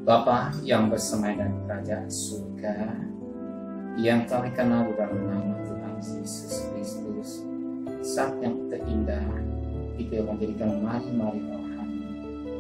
Bapa yang bersemayam dari kerajaan surga, yang kami kenal dalam nama Tuhan Yesus Kristus, saat yang terindah itu menjadikan mari-mari rohani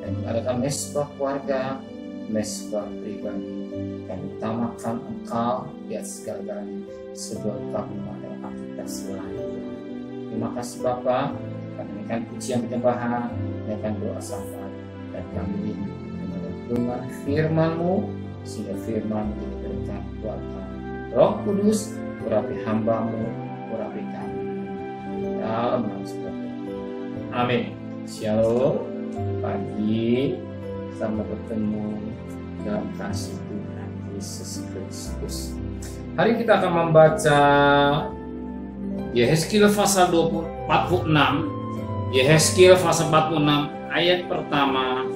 dan mengadakan mesbah keluarga, mesbah pribadi, dan utamakan Engkau di atas segala-galanya sebelum kami mengadakan aktivitas lain. Terima kasih Bapa, kami akan pujian penyembahan, kami akan doa syafaat, dan kami dengan firman-Mu sehingga firman menjadi berkat buat kami. Roh Kudus urapi hamba-Mu, urapi kami dalam nama Tuhan. Amin. Shalom. Pagi selamat bertemu dalam kasih Tuhan Yesus Kristus. Hari kita akan membaca Yehezkiel pasal 46. Yehezkiel pasal 46 ayat pertama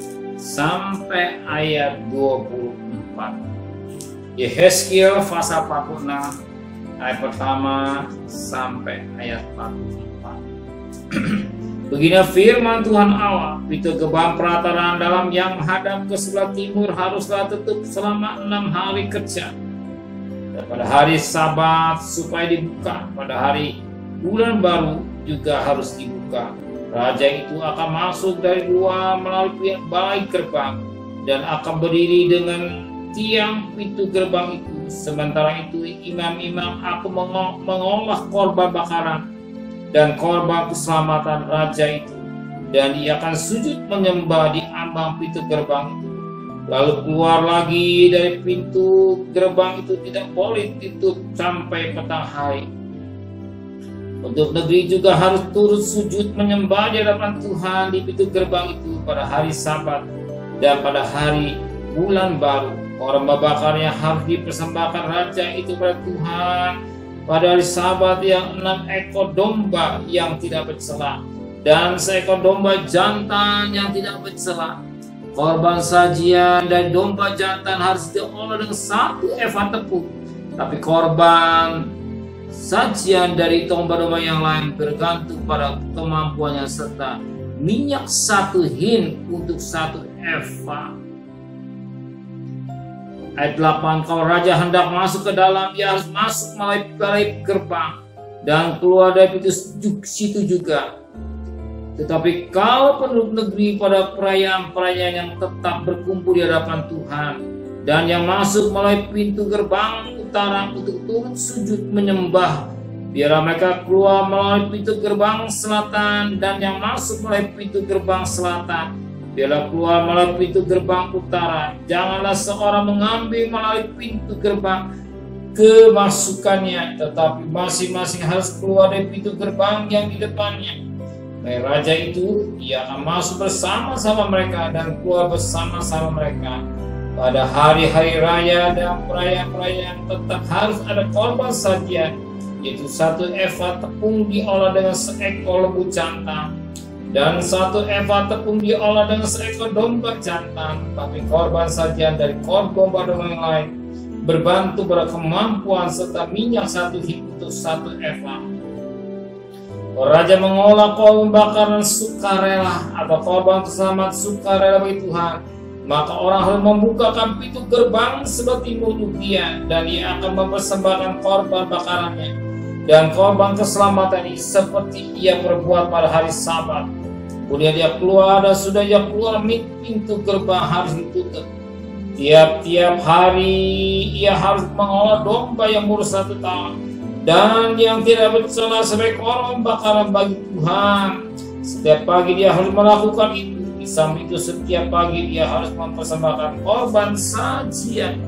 sampai ayat 24. Yehezkiel pasal 46 ayat pertama sampai ayat 44. Begini firman Tuhan Allah, pintu gerbang perataraan dalam yang menghadap ke sebelah timur haruslah tutup selama 6 hari kerja. Dan pada hari Sabat supaya dibuka, pada hari bulan baru juga harus dibuka. Raja itu akan masuk dari luar melalui balai gerbang dan akan berdiri dengan tiang pintu gerbang itu. Sementara itu imam-imam akan mengolah korban bakaran dan korban keselamatan raja itu, dan ia akan sujud menyembah di ambang pintu gerbang itu. Lalu keluar lagi dari pintu gerbang itu, tidak boleh ditutup sampai petang hari. Untuk negeri juga harus turut sujud menyembah di hadapan Tuhan di pintu gerbang itu pada hari Sabat dan pada hari bulan baru. Korban bakarnya harus dipersembahkan raja itu pada Tuhan pada hari Sabat, yang 6 ekor domba yang tidak bercela dan seekor domba jantan yang tidak bercela. Korban sajian dari domba jantan harus diolah dengan 1 eva tepung, tapi korban sajian dari domba-domba yang lain bergantung pada kemampuannya, serta minyak 1 hin untuk 1 eva. Ayat 8, kalau raja hendak masuk ke dalam, ia harus masuk melalui balai gerbang dan keluar dari pintu situ juga. Tetapi kalau penduduk negeri pada perayaan-perayaan yang tetap berkumpul di hadapan Tuhan dan yang masuk melalui pintu gerbang utara untuk turut sujud menyembah, biarlah mereka keluar melalui pintu gerbang selatan, dan yang masuk melalui pintu gerbang selatan biarlah keluar melalui pintu gerbang utara. Janganlah seorang mengambil melalui pintu gerbang kemasukannya, tetapi masing-masing harus keluar dari pintu gerbang yang di depannya. Baik raja itu, ia akan masuk bersama-sama mereka dan keluar bersama-sama mereka. Pada hari-hari raya dan perayaan-perayaan tetap harus ada korban sajian, yaitu 1 eva tepung diolah dengan seekor lembu jantan dan 1 eva tepung diolah dengan seekor domba jantan. Tapi korban sajian dari korban domba-domba yang lain berbantu pada kemampuan, serta minyak 1 hin untuk 1 eva. Raja mengolah korban bakaran sukarela atau korban keselamatan sukarela bagi Tuhan, maka orang harus membukakan pintu gerbang sebelah timur untuk dia, dan ia akan mempersembahkan korban bakarannya dan korban keselamatan ini seperti ia perbuat pada hari Sabat. Kemudian dia keluar, dan sudah ia keluar, pintu gerbang harus ditutup. Tiap-tiap hari ia harus mengolah domba yang umur 1 tahun dan yang tidak bercela sebagai korban bakaran bagi Tuhan. Setiap pagi dia harus melakukan itu. Di samping itu setiap pagi dia harus mempersembahkan korban sajian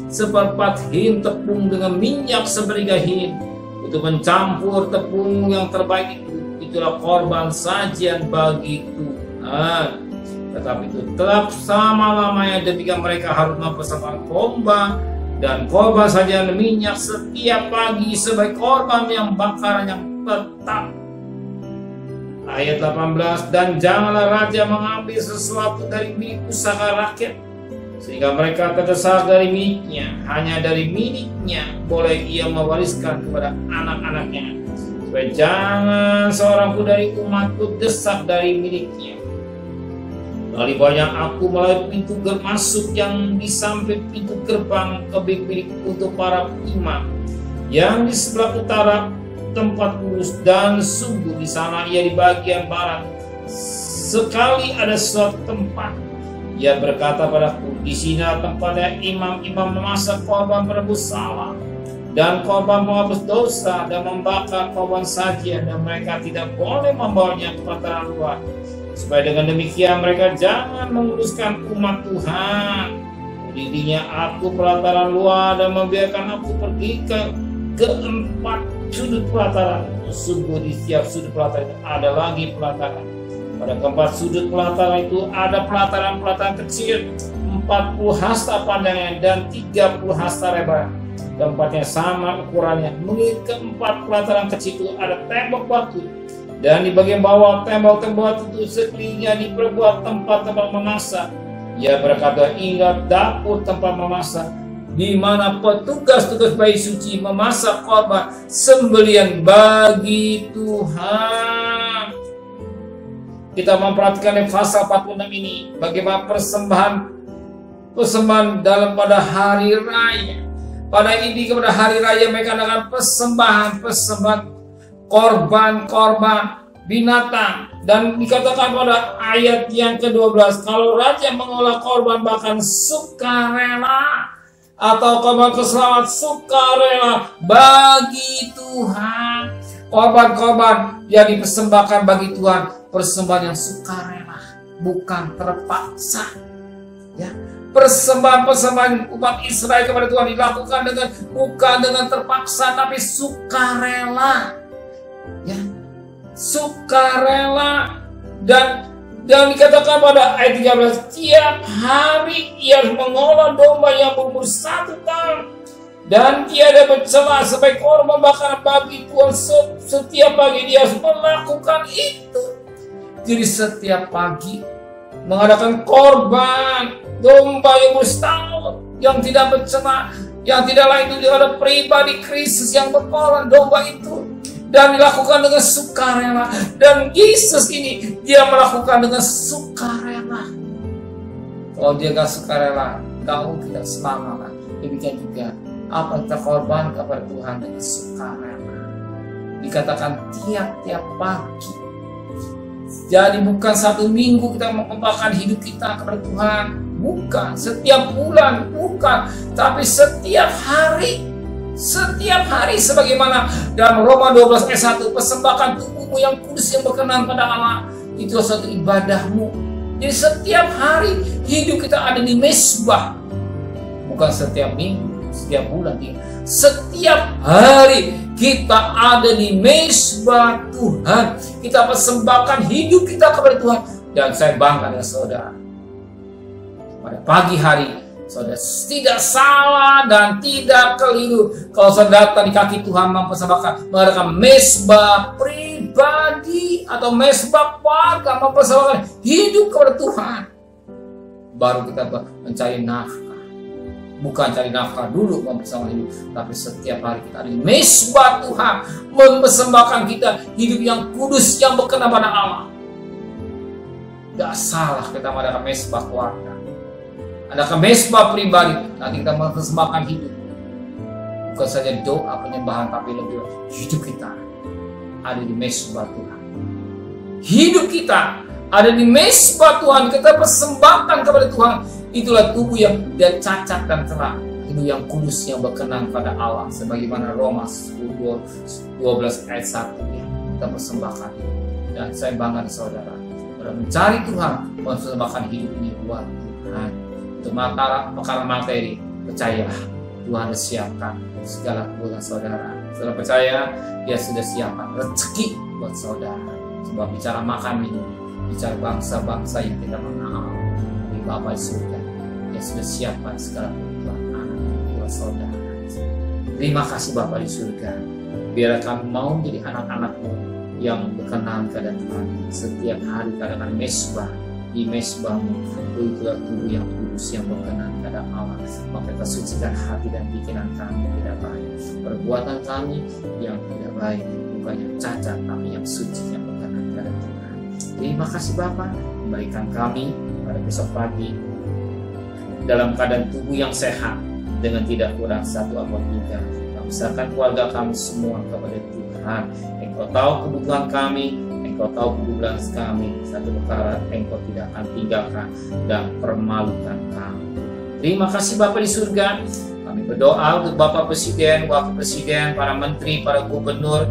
1/4 hin tepung dengan minyak 1/3 hin untuk mencampur tepung yang terbaik itu. Itulah korban sajian bagi Tuhan. Tetapi itu tetap selama-lamanya, demikian mereka harus mempersembahkan domba dan korban sajian minyak setiap pagi sebagai korban yang bakaran yang tetap. Ayat 18, dan janganlah raja mengambil sesuatu dari milik usaha rakyat sehingga mereka terdesak dari miliknya. Hanya dari miliknya boleh ia mewariskan kepada anak-anaknya, supaya jangan seorang pun dari umatku desak dari miliknya. Lalu banyak aku melalui pintu masuk yang di samping pintu gerbang ke bilik untuk para imam yang di sebelah utara tempat kudus, dan sungguh di sana ia di bagian barat. Sekali ada suatu tempat, ia berkata padaku, di sini tempatnya imam-imam memasak korban penebus salah dan korban penghapus dosa dan membakar korban sajian, dan mereka tidak boleh membawanya ke pelataran luar, supaya dengan demikian mereka jangan menguruskan umat Tuhan. Didinya aku pelataran luar dan membiarkan aku pergi ke keempat sudut pelataran. Sungguh di setiap sudut pelataran itu ada lagi pelataran. Pada keempat sudut pelataran itu ada pelataran-pelataran kecil, 40 hasta panjangnya dan 30 hasta lebar. Tempatnya sama ukurannya. Menurut keempat pelataran kecil itu ada tembok batu, dan di bagian bawah tembok-tembok itu sekelilingnya diperbuat tempat-tempat memasak. Ia berkata, ingat dapur tempat memasak, di mana petugas-tugas bayi suci memasak korban sembelian bagi Tuhan. Kita memperhatikan di pasal 46 ini bagaimana persembahan dalam pada hari raya. Pada ini kepada hari raya mereka adakan persembahan korban binatang, dan dikatakan pada ayat yang ke-12, kalau raja mengolah korban bahkan sukarela atau korban keselamatan sukarela bagi Tuhan. Korban-korban yang dipersembahkan bagi Tuhan, persembahan yang sukarela, bukan terpaksa. Ya, persembahan umat Israel kepada Tuhan dilakukan bukan dengan terpaksa, tapi sukarela. Ya, sukarela, dan dikatakan pada ayat 13, tiap hari ia mengolah domba yang berumur 1 tahun dan tiada bercela sebagai korban bakaran bagi Tuhan. Setiap pagi dia harus melakukan itu. Jadi setiap pagi mengadakan korban domba yang bersetahun, yang tidak bercela, yang tidak lain itu ada pribadi Kristus yang berkorban domba itu, dan dilakukan dengan sukarela. Dan Yesus ini dia melakukan dengan sukarela. Kalau dia gak sukarela, kau tidak selamat. Demikian juga apa yang kita korban kepada Tuhan dengan sukarela. Dikatakan tiap-tiap pagi. Jadi bukan satu minggu kita mengembangkan hidup kita kepada Tuhan, bukan setiap bulan, bukan, tapi setiap hari. Setiap hari, sebagaimana dalam Roma 12 ayat 1, persembahkan tubuhmu yang kudus yang berkenan pada Allah, itu suatu ibadahmu. Jadi setiap hari hidup kita ada di mezbah, bukan setiap minggu, setiap bulan, setiap hari kita ada di mezbah Tuhan. Kita persembahkan hidup kita kepada Tuhan. Dan saya bangga dengan saudara, pada pagi hari saudara tidak salah dan tidak keliru kalau saudara datang di kaki Tuhan mengadakan mezbah pribadi atau mezbah keluarga, mempersembahkan hidup kepada Tuhan. Baru kita mencari nafkah. Bukan cari nafkah dulu mempersembahkan hidup, tapi setiap hari kita ada di mezbah Tuhan, mempersembahkan kita hidup yang kudus yang berkenan pada Allah. Tidak salah kita mengadakan mezbah keluarga, adakan mezbah pribadi, nanti kita mempersembahkan hidup. Bukan saja doa penyembahan, tapi lebih hidup kita ada di mezbah Tuhan. Hidup kita ada di mezbah Tuhan, kita persembahkan kepada Tuhan. Itulah tubuh yang tidak cacat dan terang, hidup yang kudus yang berkenan pada Allah, sebagaimana Roma 12 ayat 1 ya, kita persembahkan hidup. Dan saya bangga saudara, pada mencari Tuhan, mempersembahkan hidup ini buat Tuhan. Untuk perkara materi, percayalah Tuhan sudah siapkan segala kebutuhan saudara. Saudara percaya, dia sudah siapkan rezeki buat saudara. Sebab bicara makan minum, bicara bangsa-bangsa yang tidak mengenal di Bapa di surga, dia sudah siapkan segala kebutuhan anak buat saudara. Terima kasih Bapa di surga, biar kami mau menjadi anak-anak-Mu yang berkenan kepada Tuhan. Setiap hari kadakan mezbah, di mezbah-Mu itulah tubuh yang kudus yang berkenan kepada Allah. Maka kita sucikan hati dan pikiran kami yang tidak baik, perbuatan kami yang tidak baik, bukan yang cacat tapi yang suci yang berkenan kepada Tuhan. Terima kasih Bapa, kembalikan kami pada besok pagi dalam keadaan tubuh yang sehat dengan tidak kurang 1 atau 3. Kami serahkan keluarga kami semua kepada Tuhan. Engkau tahu kebutuhan kami, Engkau tahu kebutuhan kami. Satu perkara Engkau tidak akan tinggalkan dan permalukan kami. Terima kasih Bapa di surga. Kami berdoa untuk Bapak Presiden, Wakil Presiden, para menteri, para gubernur,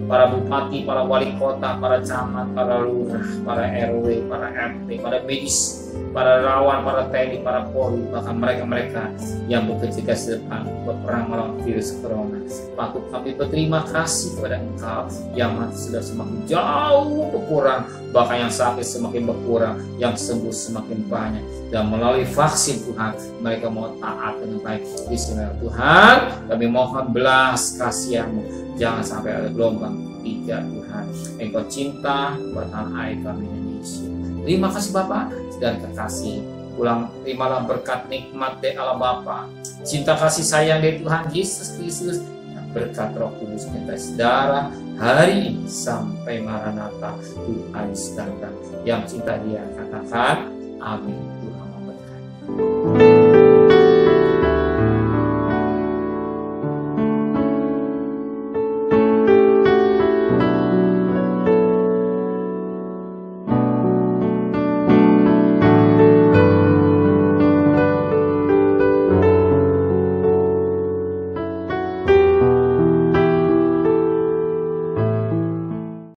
para bupati, para wali kota, para camat, para lurah, para RW, para RT, para medis, para relawan, para TNI, para Polri, bahkan mereka-mereka yang bekerja di depan berperang melawan virus corona. Patut kami berterima kasih kepada Engkau yang mati sudah semakin jauh berkurang, bahkan yang sakit semakin berkurang, yang sembuh semakin banyak. Dan melalui vaksin Tuhan, mereka mau taat dengan baik. Bismillah Tuhan, kami mohon belas kasihan-Mu. Jangan sampai ada gelombang ketiga Tuhan. Engkau cinta buat tanah air kami Indonesia. Terima kasih Bapa dan kekasih. Ulang terimalah berkat nikmat dari Allah Bapa, cinta kasih sayang dari Tuhan Yesus Kristus, dan berkat Roh Kudus menyertai saudara hari ini sampai Maranatha Tuhan datang. Yang cinta Dia katakan amin.